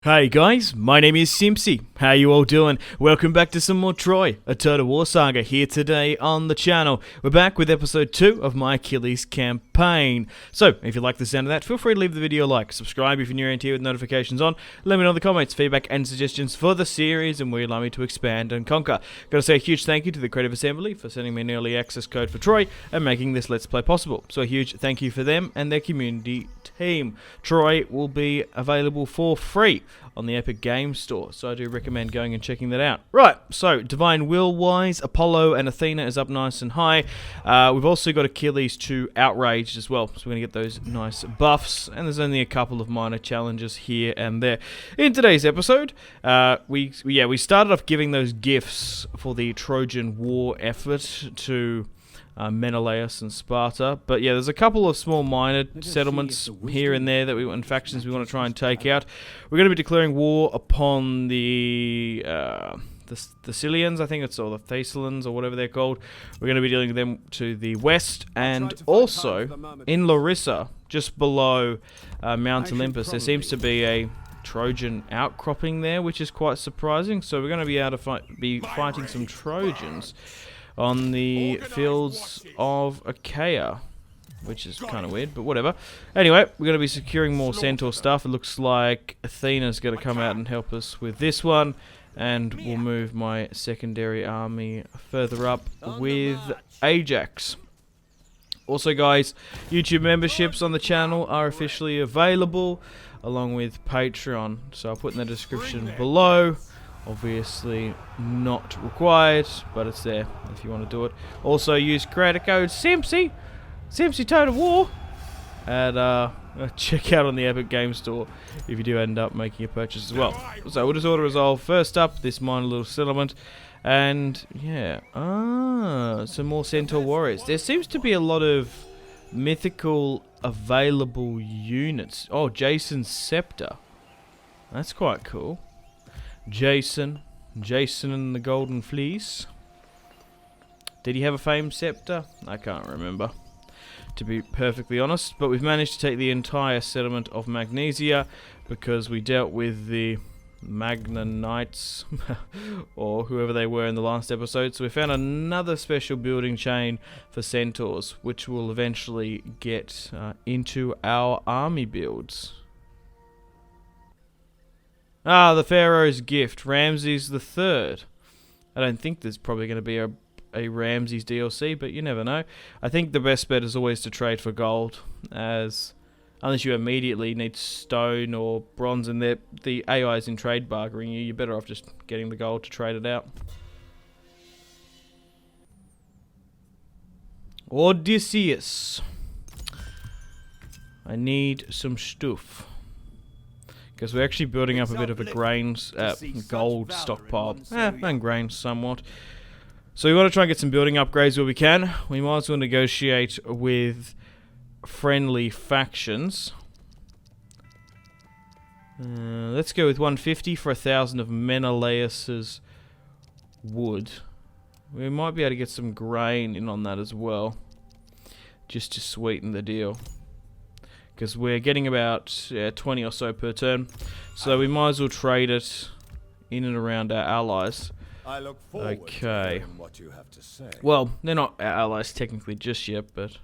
Hey guys, my name is Simpzy. How you all doing? Welcome back to some more Troy, A Total War Saga here today on the channel. We're back with episode 2 of my Achilles campaign. So, if you like the sound of that, feel free to leave the video a like, subscribe if you're new around here with notifications on, let me know in the comments, feedback and suggestions for the series and where you'd like me to expand and conquer. Gotta say a huge thank you to the Creative Assembly for sending me an early access code for Troy and making this Let's Play possible. So a huge thank you for them and their community team. Troy will be available for free on the Epic Games Store, so I do recommend going and checking that out. Right, so Divine Will wise, Apollo and Athena is up nice and high. We've also got Achilles to Outraged as well, so we're going to get those nice buffs, and there's only a couple of minor challenges here and there. In today's episode, we started off giving those gifts for the Trojan War effort to Menelaus and Sparta, but yeah, there's a couple of small minor settlements here and there that and factions we want to try and take out. We're going to be declaring war upon the Sicilians, I think it's, or the Thessalians, or whatever they're called. We're going to be dealing with them to the west, and also in Larissa, just below Mount Olympus, there seems to be a Trojan outcropping there, which is quite surprising. So we're going to be able to be fighting some Trojans on the fields of Achaea, which is kind of weird, but whatever. Anyway, we're going to be securing more centaur stuff. It looks like Athena's going to come out and help us with this one, and we'll move my secondary army further up with Ajax. Also, guys, YouTube memberships on the channel are officially available, along with Patreon, so I'll put in the description below. Obviously not required, but it's there if you want to do it. Also use creator code Simpzy, SimpzyTotalWar, and check out on the Epic Games Store if you do end up making a purchase as well. So we'll just auto resolve first up this minor little settlement, and yeah, some more Centaur warriors. There seems to be a lot of mythical available units. Oh, Jason's scepter. That's quite cool. Jason and the Golden Fleece. Did he have a famed scepter? I can't remember, to be perfectly honest. But we've managed to take the entire settlement of Magnesia because we dealt with the Magna Knights or whoever they were in the last episode. So we found another special building chain for centaurs, which will eventually get into our army builds. Ah, the Pharaoh's gift, Ramses III. I don't think there's probably going to be a Ramses DLC, but you never know. I think the best bet is always to trade for gold, as unless you immediately need stone or bronze and the AI's in trade bartering you, you're better off just getting the gold to trade it out. Odysseus. I need some stuff, because we're actually building up a bit of a gold stockpile. And grains somewhat. So we want to try and get some building upgrades where we can. We might as well negotiate with friendly factions. Let's go with 150 for 1,000 of Menelaus's wood. We might be able to get some grain in on that as well, just to sweeten the deal, because we're getting about 20 or so per turn, so we might as well trade it in and around our allies. I look forward to hearing what you have to say. Well, they're not our allies technically just yet, but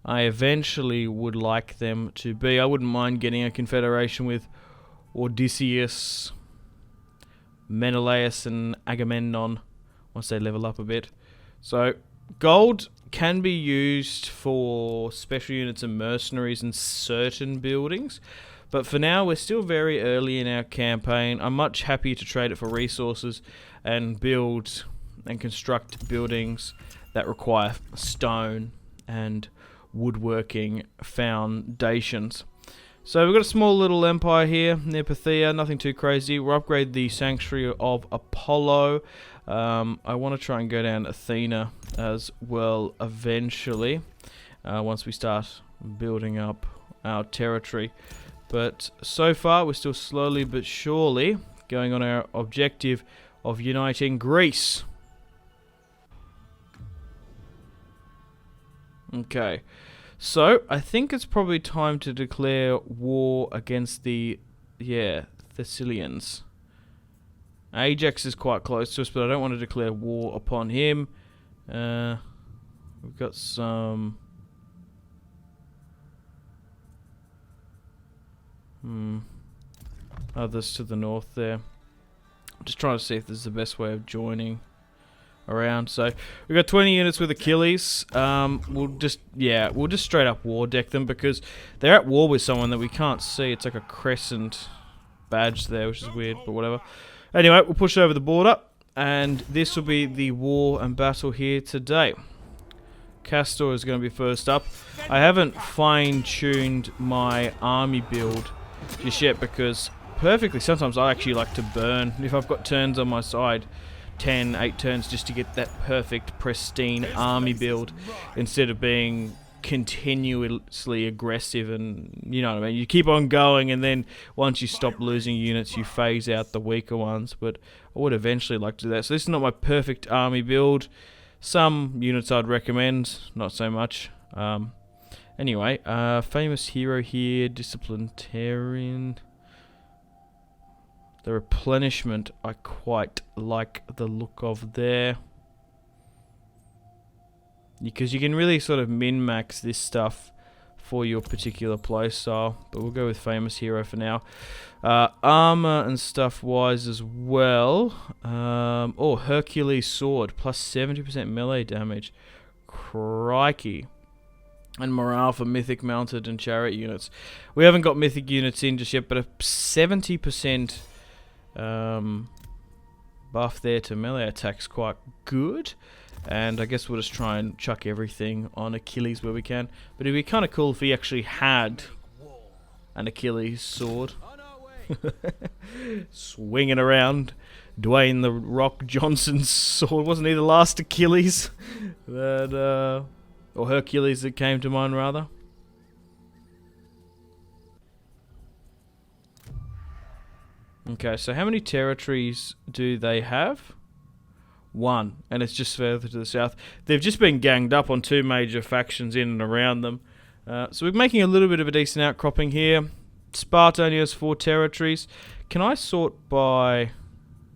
I eventually would like them to be. I wouldn't mind getting a confederation with Odysseus, Menelaus and Agamemnon once they level up a bit. So gold can be used for special units and mercenaries in certain buildings, but for now we're still very early in our campaign. I'm much happier to trade it for resources and build and construct buildings that require stone and woodworking foundations. So we've got a small little empire here near Phthia, nothing too crazy. We'll upgrade the Sanctuary of Apollo. I want to try and go down Athena as well eventually, once we start building up our territory. But so far we're still slowly but surely going on our objective of uniting Greece. Okay, so I think it's probably time to declare war against the yeah, Thessalians. Ajax is quite close to us, but I don't want to declare war upon him. We've got some... others to the north there. I'm just trying to see if this is the best way of joining around. So we've got 20 units with Achilles. We'll just straight up war deck them because they're at war with someone that we can't see. It's like a crescent badge there, which is weird, but whatever. Anyway, we'll push over the border, and this will be the war and battle here today. Castor is going to be first up. I haven't fine-tuned my army build just yet because perfectly sometimes I actually like to burn if I've got turns on my side. 8 turns just to get that perfect pristine army build instead of being continuously aggressive, and you know what I mean, you keep on going and then once you stop losing units you phase out the weaker ones, but I would eventually like to do that. So this is not my perfect army build. Some units I'd recommend, not so much. Anyway, famous hero here, disciplinarian. The replenishment I quite like the look of there, because you can really sort of min-max this stuff for your particular playstyle, but we'll go with famous hero for now. Armor and stuff wise as well. Oh, Hercules sword, plus 70% melee damage. Crikey. And morale for mythic mounted and chariot units. We haven't got mythic units in just yet, but a 70% buff there to melee attacks quite good. And I guess we'll just try and chuck everything on Achilles where we can. But it'd be kind of cool if he actually had an Achilles sword. Swinging around. Dwayne the Rock Johnson's sword. Wasn't he the last Achilles? That, or Hercules that came to mind, rather. Okay, so how many territories do they have? 1, and it's just further to the south. They've just been ganged up on 2 major factions in and around them. So we're making a little bit of a decent outcropping here. Sparta only has 4 territories. Can I sort by...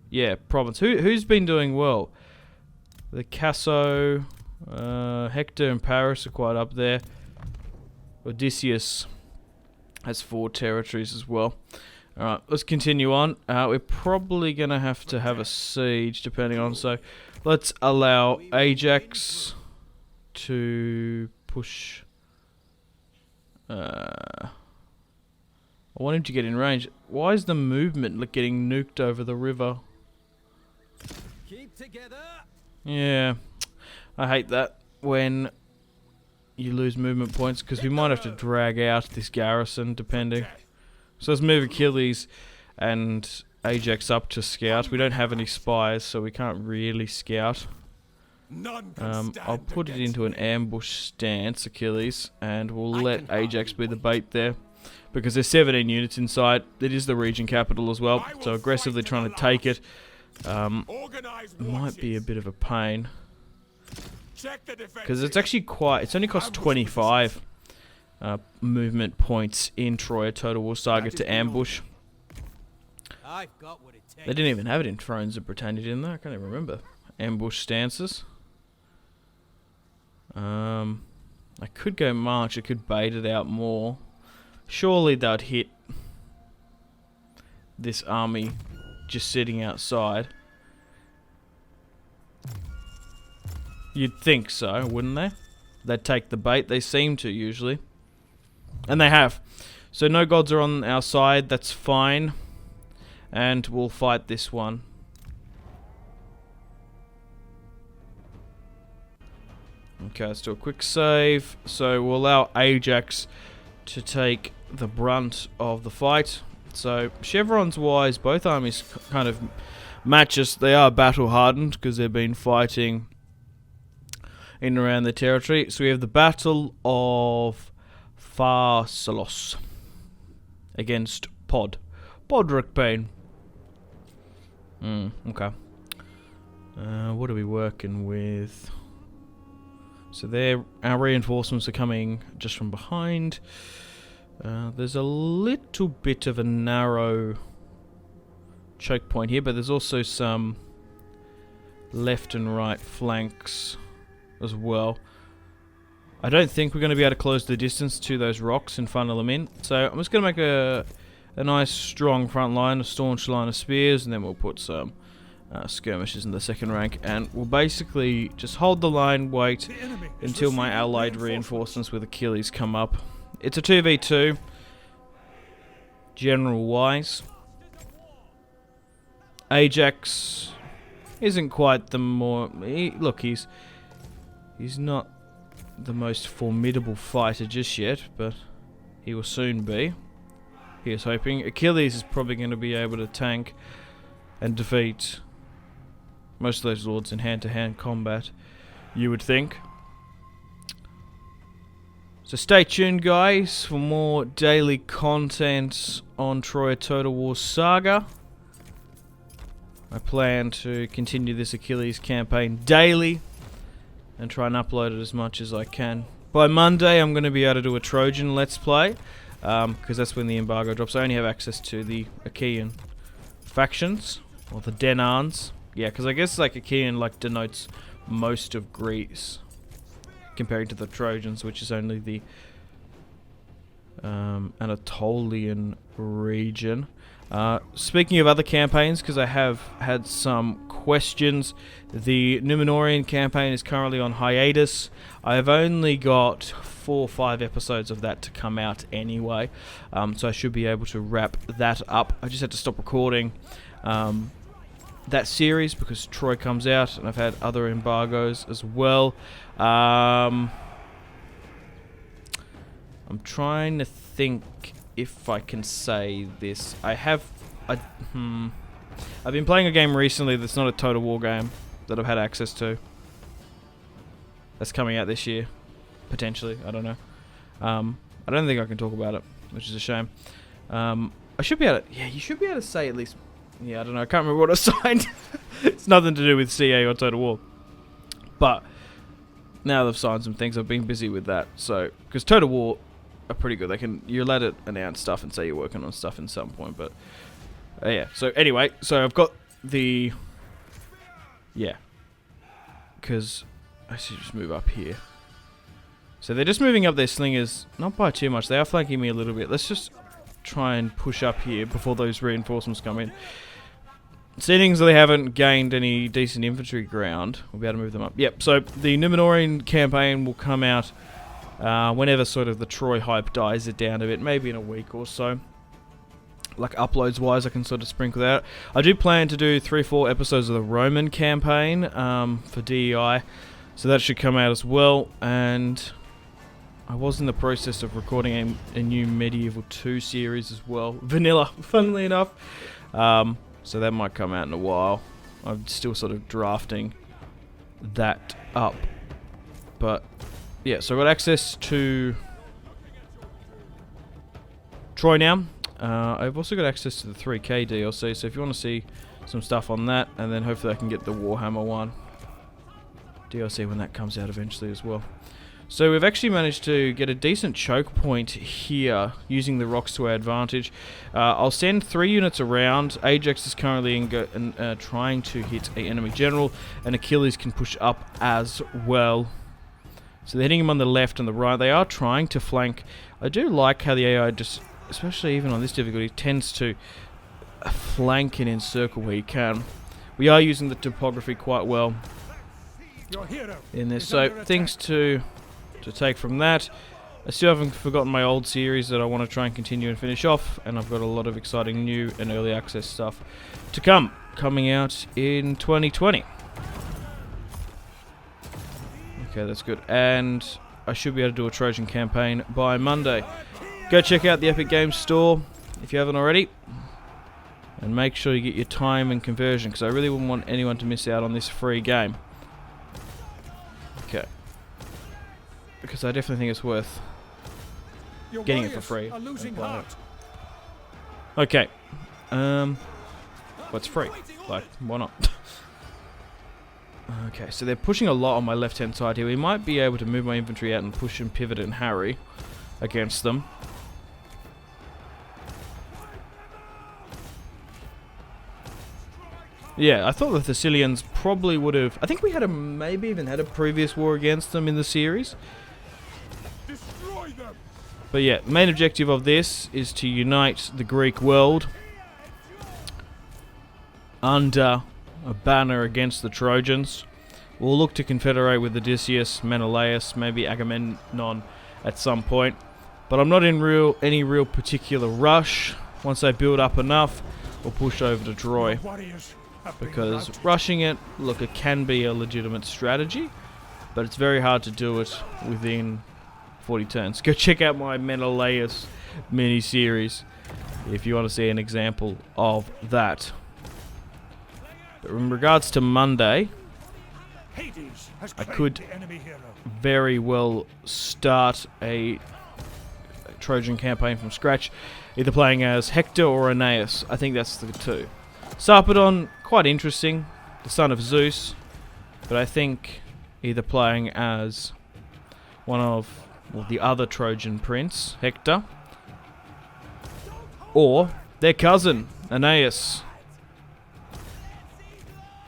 yeah, province. Who's been doing well? The Casso, Hector and Paris are quite up there. Odysseus has 4 territories as well. Alright, let's continue on. We're probably going to have a siege, depending on... so, let's allow Ajax to push... I want him to get in range. Why is the movement getting nuked over the river? Keep together. Yeah, I hate that when you lose movement points, because we might have to drag out this garrison, depending. So let's move Achilles and Ajax up to scout. We don't have any spies, so we can't really scout. I'll put it into an ambush stance, Achilles, and we'll let Ajax be the bait there, because there's 17 units inside. It is the region capital as well, so aggressively trying to take it might be a bit of a pain, because it's actually quite... it's only cost 25 movement points in Troy, A Total War Saga, to ambush. They didn't even have it in Thrones of Britannia, didn't they? I can't even remember. Ambush stances. I could go march, I could bait it out more. Surely they'd hit this army just sitting outside. You'd think so, wouldn't they? They'd take the bait, they seem to usually. And they have. So no gods are on our side, that's fine. And we'll fight this one. Okay, let's do a quick save. So we'll allow Ajax to take the brunt of the fight. So chevrons wise, both armies kind of match us. They are battle hardened because they've been fighting in and around their territory. So we have the Battle of Pharsalos against Podrick Payne. Okay. What are we working with? So our reinforcements are coming just from behind. There's a little bit of a narrow choke point here, but there's also some left and right flanks as well. I don't think we're going to be able to close the distance to those rocks and funnel them in, so I'm just going to make a nice strong front line, a staunch line of spears, and then we'll put some skirmishers in the second rank, and we'll basically just hold the line, wait until my allied reinforcements with Achilles come up. It's a 2v2 general wise. Ajax isn't quite the more... look, he's not the most formidable fighter just yet, but he will soon be. He is hoping. Achilles is probably going to be able to tank and defeat most of those lords in hand-to-hand combat, you would think. So stay tuned, guys, for more daily content on Troy A Total War Saga. I plan to continue this Achilles campaign daily and try and upload it as much as I can. By Monday, I'm going to be able to do a Trojan Let's Play, because that's when the embargo drops. I only have access to the Achaean factions, or the Denarns. Yeah, because I guess like Achaean like denotes most of Greece, comparing to the Trojans, which is only the Anatolian region. Speaking of other campaigns, because I have had some questions, the Numenorian campaign is currently on hiatus. I've only got 4 or 5 episodes of that to come out anyway, so I should be able to wrap that up. I just had to stop recording that series because Troy comes out, and I've had other embargoes as well. I'm trying to think if I can say this. I've been playing a game recently that's not a Total War game that I've had access to. That's coming out this year, potentially. I don't know. I don't think I can talk about it, which is a shame. I should be able to... Yeah, you should be able to say at least... Yeah, I don't know. I can't remember what I signed. It's nothing to do with CA or Total War. But now they've signed some things. I've been busy with that. So, because Total War are pretty good. You're allowed to announce stuff and say you're working on stuff at some point. But yeah. So anyway, so I've got the... Yeah. Because I should just move up here. So they're just moving up their slingers, not by too much. They are flanking me a little bit. Let's just try and push up here before those reinforcements come in. Seeing as they haven't gained any decent infantry ground, we'll be able to move them up. Yep, so the Numenorian campaign will come out whenever sort of the Troy hype dies it down a bit, maybe in a week or so. Like uploads wise, I can sort of sprinkle that out. I do plan to do 3 or 4 episodes of the Roman campaign for DEI, so that should come out as well. And I was in the process of recording a new Medieval 2 series as well. Vanilla, funnily enough. So that might come out in a while. I'm still sort of drafting that up. But yeah, so I've got access to Troy now. I've also got access to the 3K DLC, so if you want to see some stuff on that, and then hopefully I can get the Warhammer 1 DLC when that comes out eventually as well. So we've actually managed to get a decent choke point here using the rocks to our advantage. I'll send 3 units around. Ajax is currently trying to hit an enemy general, and Achilles can push up as well. So they're hitting him on the left and the right. They are trying to flank. I do like how the AI just, especially even on this difficulty, tends to flank and encircle where you can. We are using the topography quite well in this. So things to take from that. I still haven't forgotten my old series that I want to try and continue and finish off, and I've got a lot of exciting new and early access stuff to coming out in 2020. Okay, that's good. And I should be able to do a Trojan campaign by Monday. Go check out the Epic Games Store if you haven't already, and make sure you get your time and conversion, because I really wouldn't want anyone to miss out on this free game. Okay. Because I definitely think it's worth getting it for free. Okay. What's free? Like, why not? Okay, so they're pushing a lot on my left-hand side here. We might be able to move my infantry out and push and pivot and harry against them. Yeah, I thought the Thessalians probably would have... I think we had maybe even had a previous war against them in the series. Destroy them. But yeah, main objective of this is to unite the Greek world under a banner against the Trojans. We'll look to confederate with Odysseus, Menelaus, maybe Agamemnon at some point. But I'm not in any real particular rush. Once they build up enough, we'll push over to Troy. Because rushing it, look, it can be a legitimate strategy, but it's very hard to do it within 40 turns. Go check out my Menelaus mini-series if you want to see an example of that. But in regards to Monday, I could very well start a Trojan campaign from scratch, either playing as Hector or Aeneas. I think that's the two. Sarpedon, quite interesting, the son of Zeus, but I think either playing as one of the other Trojan prince, Hector, or their cousin, Aeneas,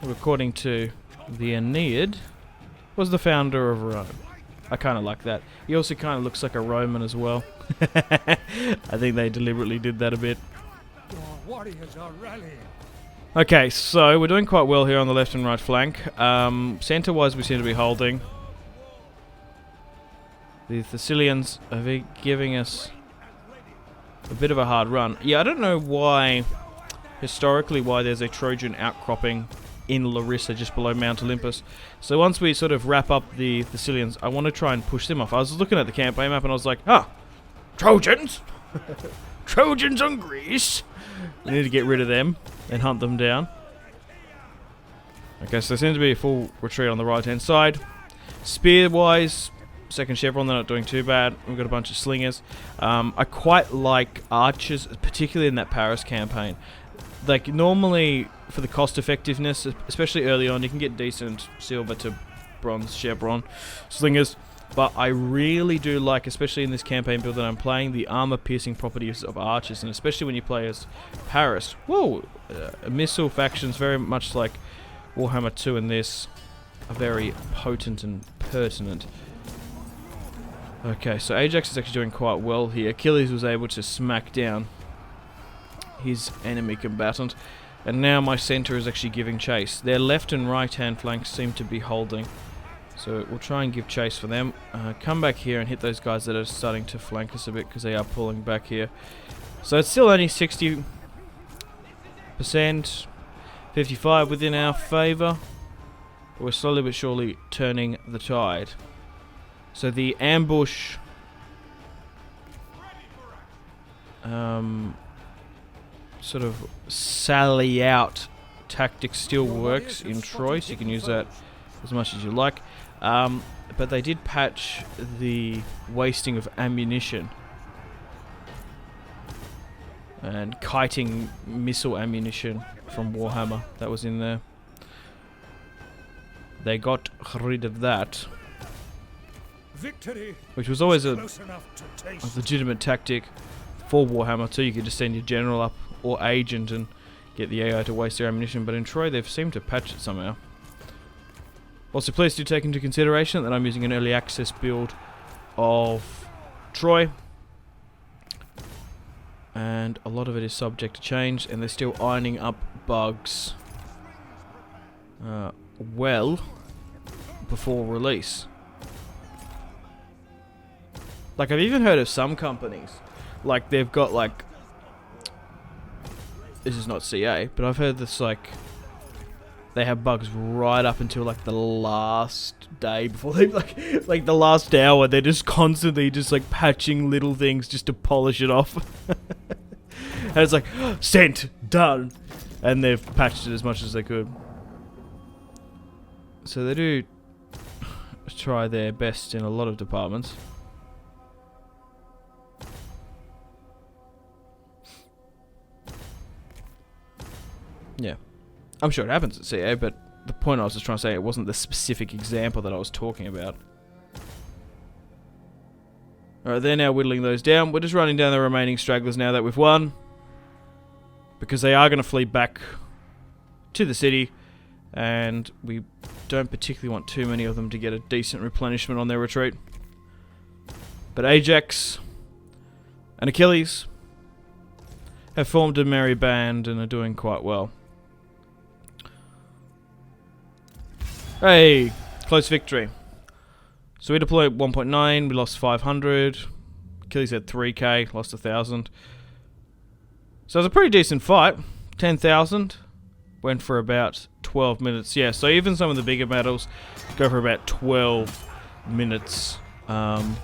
who, according to the Iliad, was the founder of Rome. I kind of like that. He also kind of looks like a Roman as well. I think they deliberately did that a bit. Warriors are rallying. Okay, so we're doing quite well here on the left and right flank. Center-wise, we seem to be holding. The Thessalians are giving us a bit of a hard run. Yeah, I don't know why, historically, why there's a Trojan outcropping in Larissa, just below Mount Olympus. So once we sort of wrap up the Thessalians, I want to try and push them off. I was looking at the campaign map and I was like, Trojans! Trojans on Greece! We need to get rid of them and hunt them down. Okay, so there seems to be a full retreat on the right-hand side. Spear-wise, second chevron, they're not doing too bad. We've got a bunch of slingers. I quite like archers, particularly in that Paris campaign. Like, normally, for the cost effectiveness, especially early on, you can get decent silver to bronze chevron slingers. But I really do like, especially in this campaign build that I'm playing, the armor-piercing properties of archers, and especially when you play as Paris. Whoa! Missile factions, very much like Warhammer 2 in this, are very potent and pertinent. Okay, so Ajax is actually doing quite well here. Achilles was able to smack down his enemy combatant, and now my center is actually giving chase. Their left and right hand flanks seem to be holding, so we'll try and give chase for them. Come back here and hit those guys that are starting to flank us a bit, because they are pulling back here. So it's still only 60%, 55 within our favor, but we're slowly but surely turning the tide. So the ambush sort of sally out tactic still works in Troy, so you can use that as much as you like. But they did patch the wasting of ammunition and kiting missile ammunition from Warhammer that was in there. They got rid of that, which was always a legitimate tactic for Warhammer too. You could just send your general up or agent and get the AI to waste their ammunition, but in Troy they've seemed to patch it somehow. Also, please do take into consideration that I'm using an early access build of Troy, and a lot of it is subject to change, and they're still ironing up bugs well before release. Like, I've even heard of some companies, like they've got like, this is not CA, but I've heard this, like, they have bugs right up until like the last day before they like the last hour. They're just constantly just like patching little things just to polish it off. And it's like, sent, done, and they've patched it as much as they could. So they do try their best in a lot of departments. Yeah. I'm sure it happens at CA, but the point I was just trying to say, it wasn't the specific example that I was talking about. Alright, they're now whittling those down. We're just running down the remaining stragglers now that we've won, because they are going to flee back to the city, and we don't particularly want too many of them to get a decent replenishment on their retreat. But Ajax and Achilles have formed a merry band and are doing quite well. Hey, close victory. So we deployed 1.9, we lost 500. Achilles had 3k, lost 1,000. So it was a pretty decent fight. 10,000. Went for about 12 minutes. Yeah, so even some of the bigger battles go for about 12 minutes from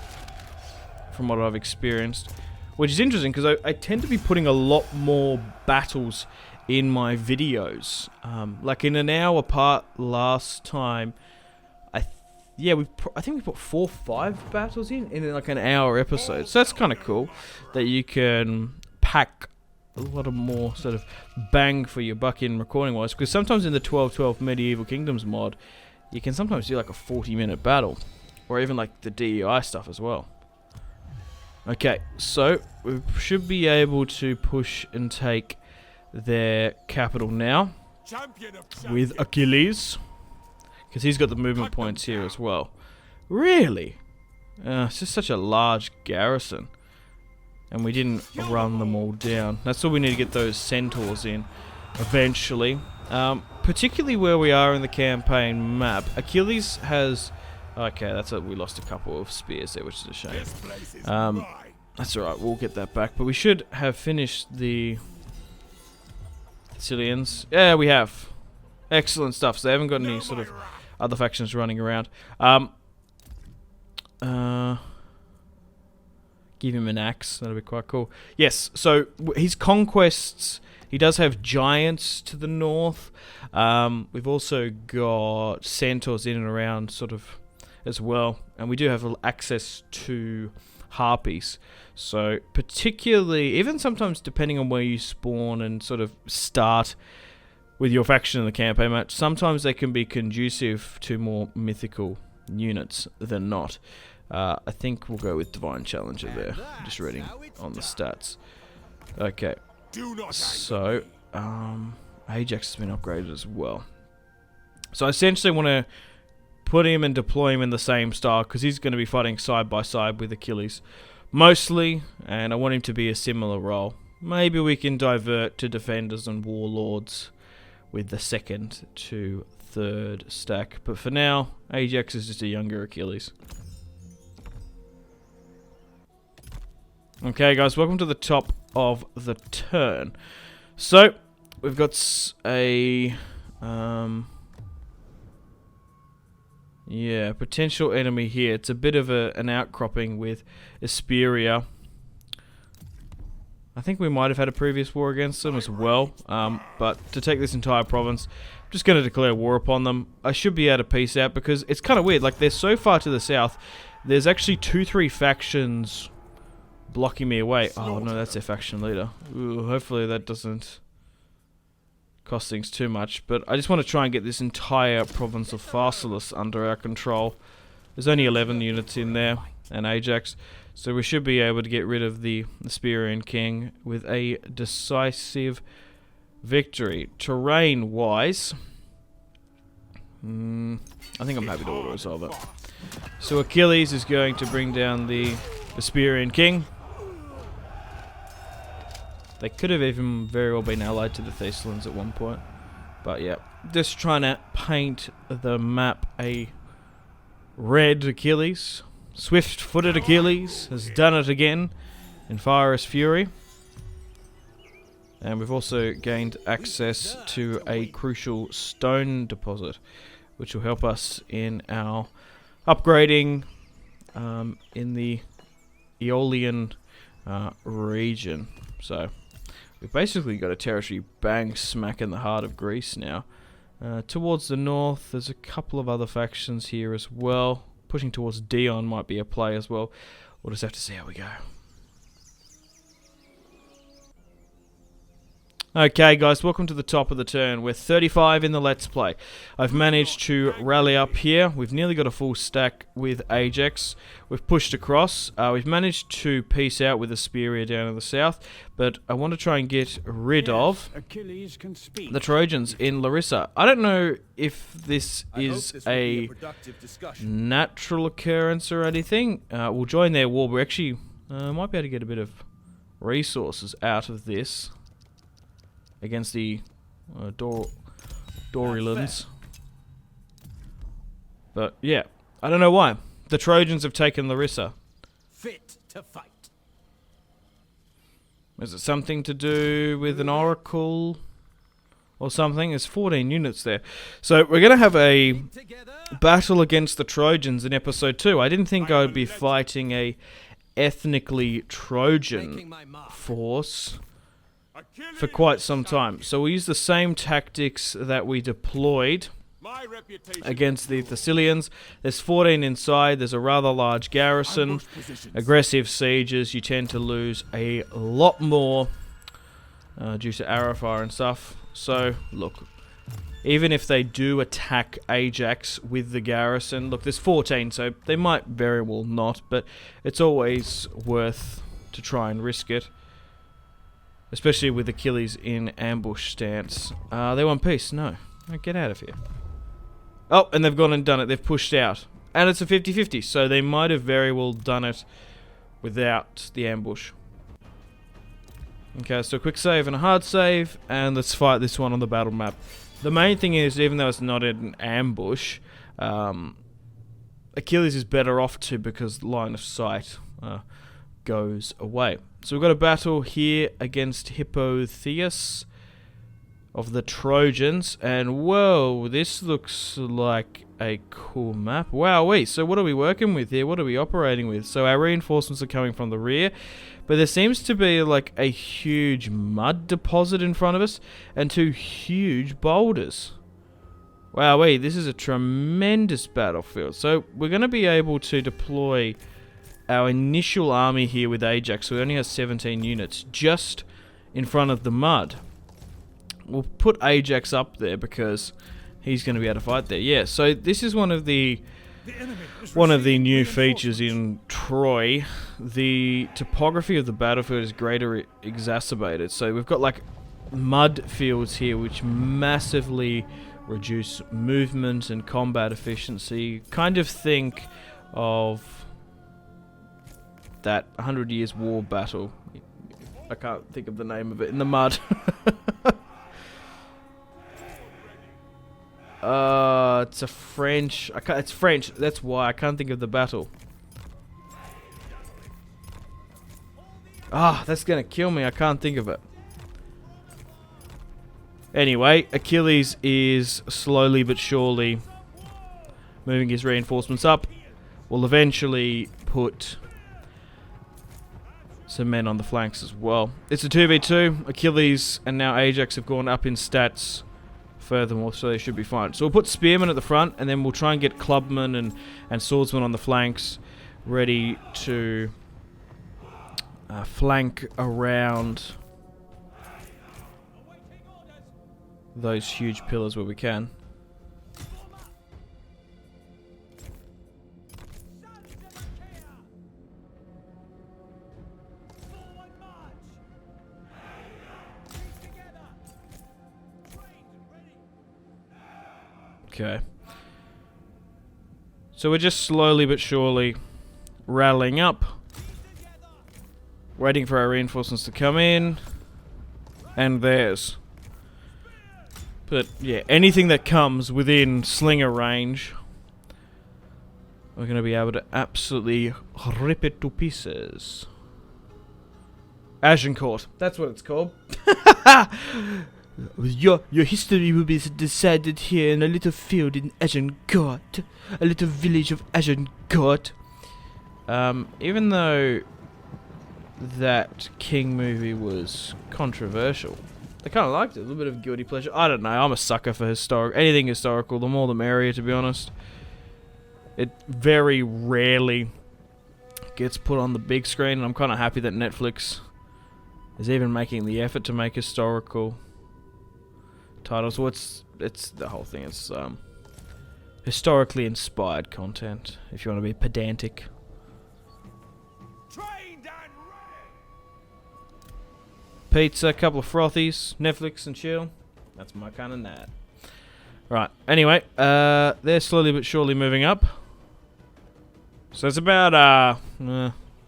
what I've experienced. Which is interesting because I tend to be putting a lot more battles in my videos. Like in an hour part last time, I think we put 4 or 5 battles in like an hour episode. So that's kind of cool that you can pack a lot of more sort of bang for your buck in recording wise. Because sometimes in the 1212 Medieval Kingdoms mod, you can sometimes do like a 40-minute battle, or even like the DEI stuff as well. Okay, so we should be able to push and take their capital now with Achilles, because he's got the movement points here as well. Really? It's just such a large garrison, and we didn't run them all down. That's all we need to get those centaurs in eventually. Particularly where we are in the campaign map. Achilles has... Okay, that's it. We lost a couple of spears there, which is a shame. That's alright, we'll get that back. But we should have finished the Sicilians. Yeah, we have. Excellent stuff. So they haven't got any sort of other factions running around. Give him an axe. That'll be quite cool. Yes, so his conquests... He does have giants to the north. We've also got centaurs in and around sort of as well. And we do have access to harpies. So particularly, even sometimes depending on where you spawn and sort of start with your faction in the campaign match, sometimes they can be conducive to more mythical units than not. I think we'll go with Divine Challenger there. Just reading on the stats. Okay. So, Ajax has been upgraded as well. So I essentially want to put him and deploy him in the same style, because he's going to be fighting side by side with Achilles mostly, and I want him to be a similar role. Maybe we can divert to defenders and warlords with the 2nd to 3rd stack, but for now, Ajax is just a younger Achilles. Okay guys, welcome to the top of the turn. So, we've got a potential enemy here. It's a bit of an outcropping with Asperia. I think we might have had a previous war against them as well, but to take this entire province, I'm just going to declare war upon them. I should be able to peace out, because it's kind of weird. Like, they're so far to the south, there's actually 2-3 factions blocking me away. Oh no, that's their faction leader. Ooh, hopefully that doesn't cost things too much, but I just want to try and get this entire province of Pharsalus under our control. There's only 11 units in there, and Ajax, so we should be able to get rid of the Asperian king with a decisive victory. Terrain wise, I think I'm happy to auto-resolve it. So Achilles is going to bring down the Asperian king. They could have even very well been allied to the Thessalians at one point. But yeah, just trying to paint the map a red Achilles. Swift-footed Achilles has done it again in Fierous Fury. And we've also gained access to a crucial stone deposit, which will help us in our upgrading in the Aeolian region. So we've basically got a territory bang smack in the heart of Greece now. Towards the north, there's a couple of other factions here as well. Pushing towards Dion might be a play as well. We'll just have to see how we go. Okay guys, welcome to the top of the turn. We're 35 in the Let's Play. I've managed to rally up here. We've nearly got a full stack with Ajax. We've pushed across. We've managed to peace out with the Spear down in the south, but I want to try and get rid of Achilles can speak. the Trojans in Larissa. I don't know if this is a natural occurrence or anything. We'll join their war. We actually might be able to get a bit of resources out of this against the Dorylands. But yeah, I don't know why. The Trojans have taken Larissa. Fit to fight. Is it something to do with an oracle or something? There's 14 units there. So we're going to have a battle against the Trojans in episode 2. I didn't think I would be fighting a ethnically Trojan force for quite some time. So we'll use the same tactics that we deployed against the Thessalians. There's 14 inside. There's a rather large garrison. Aggressive sieges. You tend to lose a lot more due to arrow fire and stuff. So look, even if they do attack Ajax with the garrison, look, there's 14, so they might very well not, but it's always worth to try and risk it. Especially with Achilles in ambush stance. They want peace? No. Get out of here. Oh, and they've gone and done it. They've pushed out. And it's a 50-50, so they might have very well done it without the ambush. Okay, so a quick save and a hard save, and let's fight this one on the battle map. The main thing is, even though it's not an ambush, Achilles is better off too because line of sight goes away. So we've got a battle here against Thetis of the Trojans, and whoa, this looks like a cool map. Wowee, so what are we working with here? What are we operating with? So our reinforcements are coming from the rear, but there seems to be like a huge mud deposit in front of us and two huge boulders. Wowee, this is a tremendous battlefield. So we're going to be able to deploy our initial army here with Ajax, so it only has 17 units, just in front of the mud. We'll put Ajax up there because he's going to be able to fight there. Yeah, so this is one of the new features in Troy. The topography of the battlefield is greater exacerbated. So we've got like mud fields here which massively reduce movement and combat efficiency. Kind of think of that 100 Years War battle. I can't think of the name of it. In the mud. It's a French. It's French. That's why I can't think of the battle. That's gonna kill me. I can't think of it. Anyway, Achilles is slowly but surely moving his reinforcements up. We'll eventually put some men on the flanks as well. It's a 2v2. Achilles and now Ajax have gone up in stats furthermore, so they should be fine. So we'll put spearmen at the front, and then we'll try and get clubmen and swordsmen on the flanks, ready to flank around those huge pillars where we can. Okay. So we're just slowly but surely rallying up, waiting for our reinforcements to come in, and theirs. But yeah, anything that comes within slinger range, we're going to be able to absolutely rip it to pieces. Agincourt, that's what it's called. Your history will be decided here in a little field in Agincourt, a little village of Agincourt. Even though that King movie was controversial, I kind of liked it. A little bit of guilty pleasure. I don't know. I'm a sucker for anything historical. The more the merrier, to be honest. It very rarely gets put on the big screen, and I'm kind of happy that Netflix is even making the effort to make historical titles. Well, it's the whole thing. It's historically inspired content, if you want to be pedantic. Pizza, a couple of frothies, Netflix and chill. That's my kind of night. Right, anyway, they're slowly but surely moving up. So it's about,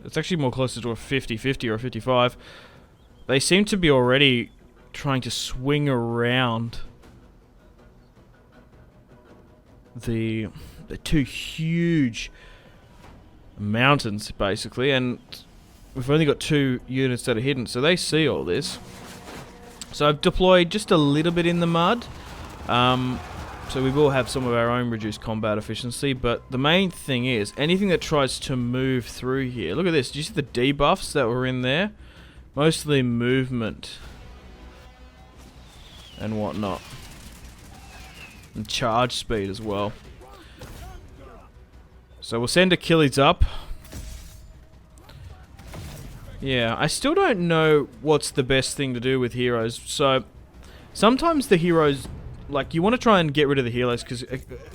it's actually more closer to a 50-50 or a 55. They seem to be already trying to swing around the two huge mountains, basically, and we've only got 2 units that are hidden, so they see all this. So I've deployed just a little bit in the mud. So we will have some of our own reduced combat efficiency, but the main thing is, anything that tries to move through here... Look at this, do you see the debuffs that were in there? Mostly movement and whatnot. And charge speed as well. So we'll send Achilles up. Yeah, I still don't know what's the best thing to do with heroes. So sometimes the heroes... Like, you want to try and get rid of the heroes, because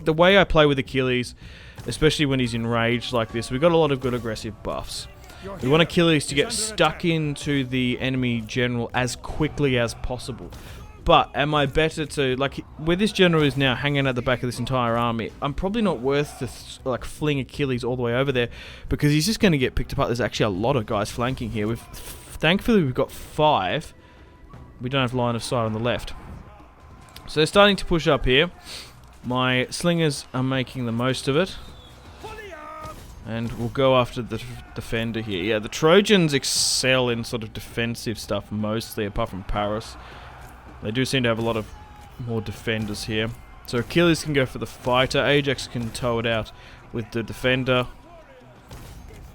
the way I play with Achilles, especially when he's enraged like this, we've got a lot of good aggressive buffs. We want Achilles to get stuck into the enemy general as quickly as possible. But am I better to, like, where this general is now hanging at the back of this entire army, I'm probably not worth to, like, fling Achilles all the way over there, because he's just going to get picked apart. There's actually a lot of guys flanking here. Thankfully, we've got 5. We don't have line of sight on the left. So they're starting to push up here. My slingers are making the most of it. And we'll go after the defender here. Yeah, the Trojans excel in sort of defensive stuff mostly, apart from Paris. They do seem to have a lot of more defenders here. So Achilles can go for the fighter. Ajax can tow it out with the defender.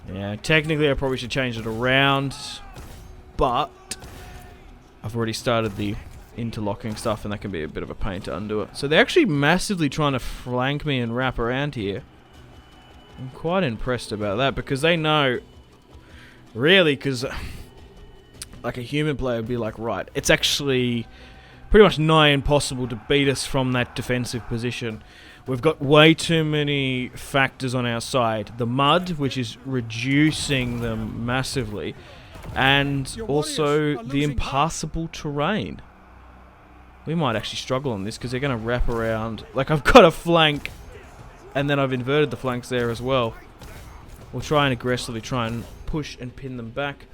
Yeah, technically I probably should change it around. But I've already started the interlocking stuff, and that can be a bit of a pain to undo it. So they're actually massively trying to flank me and wrap around here. I'm quite impressed about that, because they know, really, because like a human player would be like, right, it's actually pretty much nigh impossible to beat us from that defensive position. We've got way too many factors on our side. The mud, which is reducing them massively, and also the impassable terrain. We might actually struggle on this, because they're going to wrap around. Like, I've got a flank, and then I've inverted the flanks there as well. We'll try and aggressively try and push and pin them back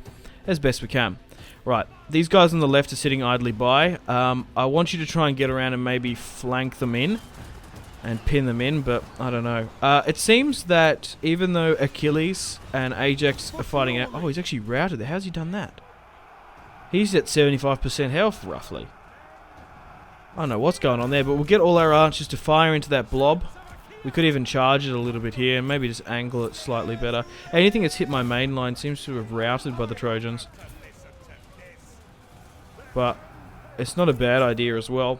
as best we can. Right, these guys on the left are sitting idly by. I want you to try and get around and maybe flank them in and pin them in, but I don't know. It seems that even though Achilles and Ajax are fighting out... Oh, he's actually routed there. How's he done that? He's at 75% health, roughly. I don't know what's going on there, but we'll get all our archers to fire into that blob. We could even charge it a little bit here, maybe just angle it slightly better. Anything that's hit my main line seems to have routed by the Trojans. But it's not a bad idea as well.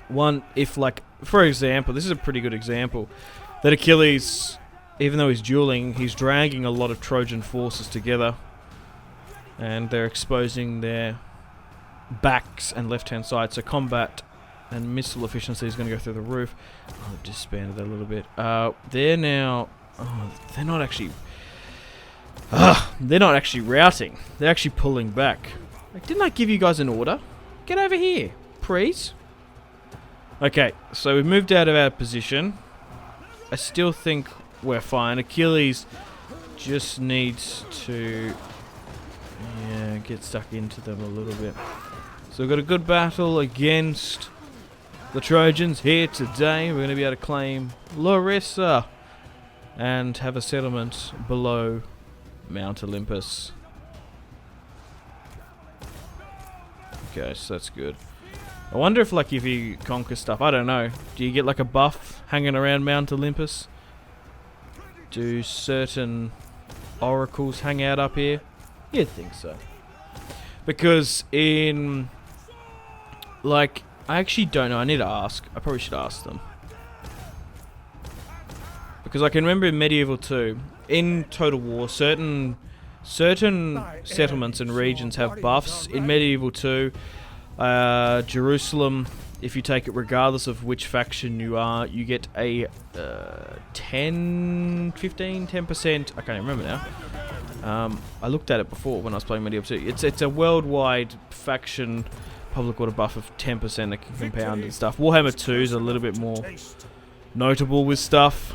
One, if, like, for example, this is a pretty good example, that Achilles, even though he's dueling, he's dragging a lot of Trojan forces together, and they're exposing their backs and left-hand side, so combat and missile efficiency is going to go through the roof. Oh, I've disbanded that a little bit. They're now... Oh, they're not actually... they're not actually routing. They're actually pulling back. Like, didn't I give you guys an order? Get over here, please. Okay, so we've moved out of our position. I still think we're fine. Achilles just needs to... Yeah, get stuck into them a little bit. So we've got a good battle against the Trojans here today. We're going to be able to claim Larissa and have a settlement below Mount Olympus. Okay, so that's good. I wonder if, like, if you conquer stuff, I don't know. Do you get, like, a buff hanging around Mount Olympus? Do certain oracles hang out up here? You'd think so. Because in... Like, I actually don't know. I need to ask. I probably should ask them. Because I can remember in Medieval 2, in Total War, certain certain settlements and regions have buffs. In Medieval 2, Jerusalem, if you take it regardless of which faction you are, you get a 10%, I can't even remember now. I looked at it before when I was playing Medieval 2. It's a worldwide faction public order buff of 10% that can compound and stuff. Warhammer 2 is a little bit more notable with stuff,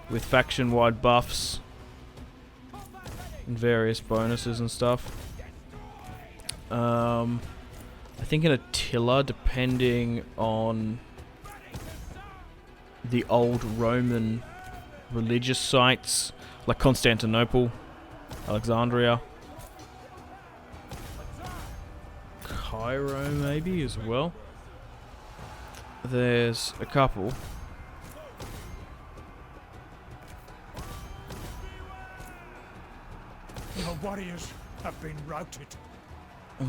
with faction-wide buffs and various bonuses and stuff. I think in Attila, depending on the old Roman religious sites, like Constantinople, Alexandria, Cairo maybe as well. There's a couple. Your warriors have been routed.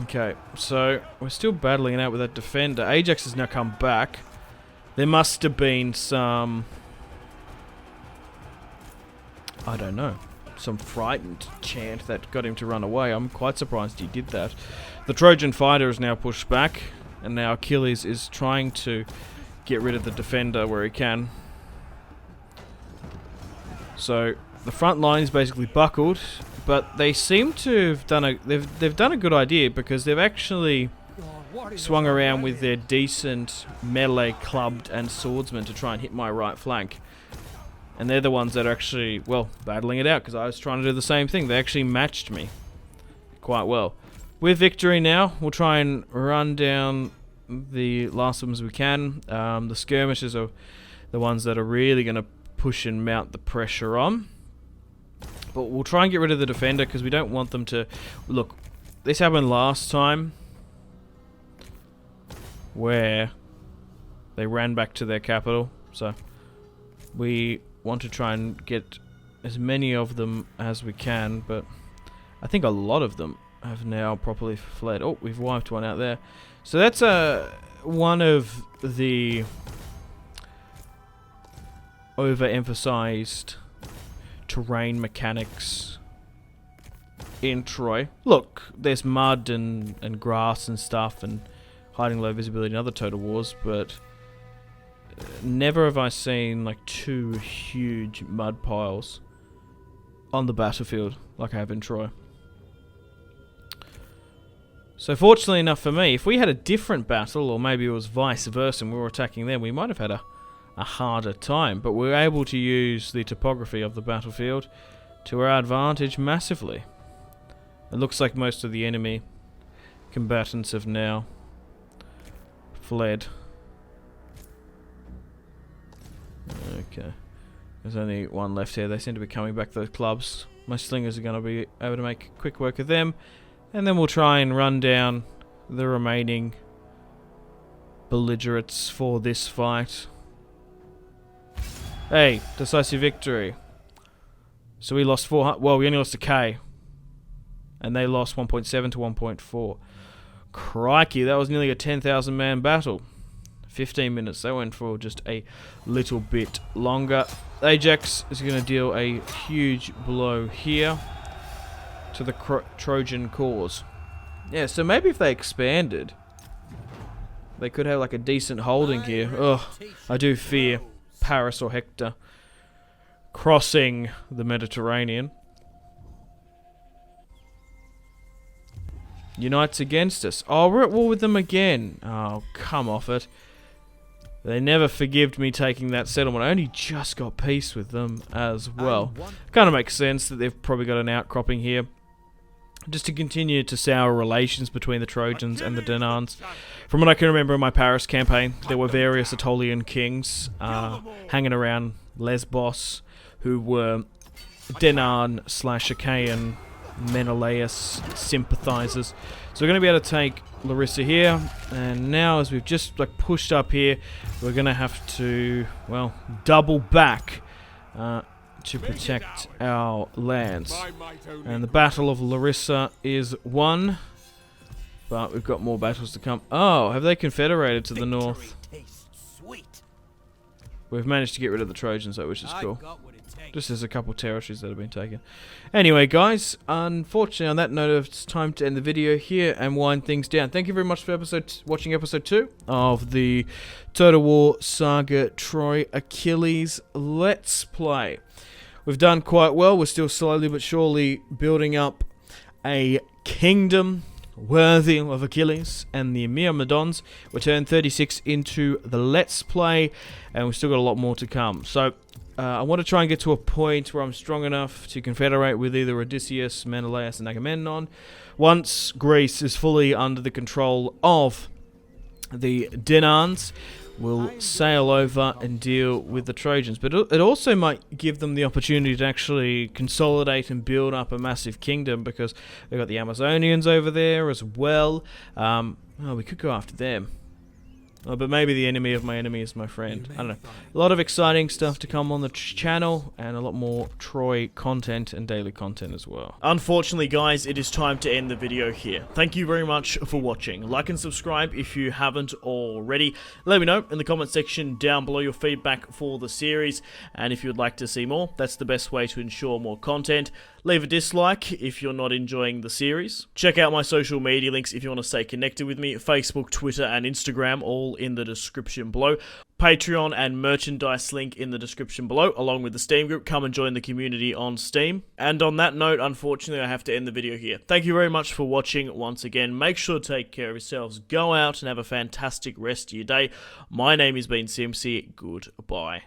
Okay, so we're still battling it out with that defender. Ajax has now come back. There must have been some, I don't know, some frightened chant that got him to run away. I'm quite surprised he did that. The Trojan fighter is now pushed back, and now Achilles is trying to get rid of the defender where he can. So the front line is basically buckled, but they seem to have done they've done a good idea, because they've actually swung around with their decent melee clubbed and swordsmen to try and hit my right flank. And they're the ones that are actually, well, battling it out, because I was trying to do the same thing. They actually matched me quite well. With victory now, we'll try and run down the last ones we can. The skirmishers are the ones that are really going to push and mount the pressure on. But we'll try and get rid of the defender, because we don't want them to... Look, this happened last time, where they ran back to their capital. So we want to try and get as many of them as we can, but I think a lot of them have now properly fled. Oh, we've wiped one out there. So that's one of the overemphasized terrain mechanics in Troy. Look, there's mud and grass and stuff and hiding low visibility in other Total Wars, but never have I seen like 2 huge mud piles on the battlefield like I have in Troy. So fortunately enough for me, if we had a different battle, or maybe it was vice versa and we were attacking them, we might have had a harder time, but we were able to use the topography of the battlefield to our advantage massively. It looks like most of the enemy combatants have now fled. Okay, there's only one left here. They seem to be coming back, those clubs. My slingers are going to be able to make quick work of them, and then we'll try and run down the remaining belligerents for this fight. Hey, decisive victory. So we lost 400. Well, we only lost a K, and they lost 1.7 to 1.4. Crikey, that was nearly a 10,000 man battle. 15 minutes. They went for just a little bit longer. Ajax is going to deal a huge blow here to the Trojan cause. Yeah, so maybe if they expanded, they could have like a decent holding here. Ugh, I do fear Paris or Hector crossing the Mediterranean. Unites against us. Oh, we're at war with them again. Oh, come off it. They never forgived me taking that settlement. I only just got peace with them as well. Kind of makes sense that they've probably got an outcropping here, just to continue to sour relations between the Trojans and the Danans. From what I can remember in my Paris campaign, there were various Aetolian kings hanging around Lesbos who were Denan/Achaean Menelaus sympathizers. So we're going to be able to take Larissa here, and now as we've just like pushed up here, we're going to have to, well, double back to protect our lands. And the Battle of Larissa is won, but we've got more battles to come. Oh, have they confederated to the north? We've managed to get rid of the Trojans though, which is cool. Just there's a couple territories that have been taken. Anyway, guys, unfortunately, on that note, it's time to end the video here and wind things down. Thank you very much for watching episode 2 of the Total War Saga Troy Achilles Let's Play. We've done quite well. We're still slowly but surely building up a kingdom worthy of Achilles and the Myrmidons. We turned 36 into the Let's Play, and we've still got a lot more to come. So, I want to try and get to a point where I'm strong enough to confederate with either Odysseus, Menelaus, and Agamemnon. Once Greece is fully under the control of the Dinans, we'll sail over and deal with the Trojans. But it also might give them the opportunity to actually consolidate and build up a massive kingdom, because they've got the Amazonians over there as well. We could go after them. But maybe the enemy of my enemy is my friend. I don't know. A lot of exciting stuff to come on the channel, and a lot more Troy content and daily content as well. Unfortunately, guys, it is time to end the video here. Thank you very much for watching. Like and subscribe if you haven't already. Let me know in the comment section down below your feedback for the series, and if you'd like to see more, that's the best way to ensure more content. Leave a dislike if you're not enjoying the series. Check out my social media links if you want to stay connected with me. Facebook, Twitter, and Instagram, all in the description below. Patreon and merchandise link in the description below, along with the Steam group. Come and join the community on Steam. And on that note, unfortunately, I have to end the video here. Thank you very much for watching once again. Make sure to take care of yourselves. Go out and have a fantastic rest of your day. My name has been Simpzy. Goodbye.